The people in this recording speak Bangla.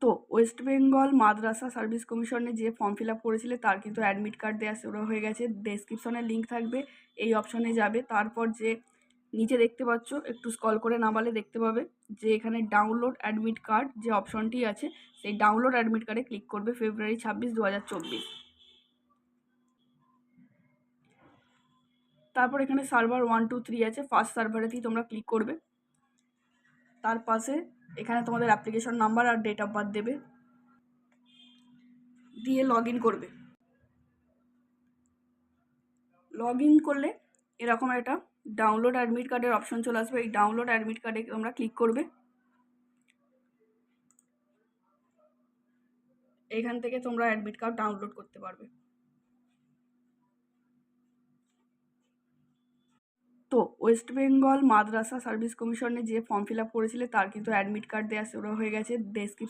তো ওয়েস্ট বেঙ্গল মাদ্রাসা সার্ভিস কমিশনে যে ফর্ম ফিল আপ করেছিলে তার কিন্তু অ্যাডমিট কার্ড দেওয়া শুরু হয়ে গেছে। ডেসক্রিপশনে লিঙ্ক থাকবে, এই অপশনে যাবে, তারপর যে নিচে দেখতে পাচ্ছ একটু স্ক্রল করে নামালে দেখতে পাবে যে এখানে ডাউনলোড অ্যাডমিট কার্ড যে অপশনটি আছে সেই ডাউনলোড অ্যাডমিট কার্ডে ক্লিক করবে ফেব্রুয়ারি 26, 2024। তারপর এখানে সার্ভার 1 2 3 আছে, ফার্স্ট সার্ভারেতেই তোমরা ক্লিক করবে। তার পাশে এখানে তোমাদের অ্যাপ্লিকেশন নাম্বার আর ডেট অফ বার্থ দেবে, দিয়ে লগ ইন করবে। লগ ইন করলে এরকম একটা ডাউনলোড অ্যাডমিট কার্ডের অপশন চলে আসবে। এই ডাউনলোড অ্যাডমিট কার্ডে তোমরা ক্লিক করবে। এখান থেকে তোমরা অ্যাডমিট কার্ড ডাউনলোড করতে পারবে। তো ওয়েস্ট বেঙ্গল মাদ্রাসা সার্ভিস কমিশনে যে ফর্ম ফিল আপ করেছিলে তার কিন্তু অ্যাডমিট কার্ড দেওয়া শুরু হয়ে গেছে। ডেসক্রিপশন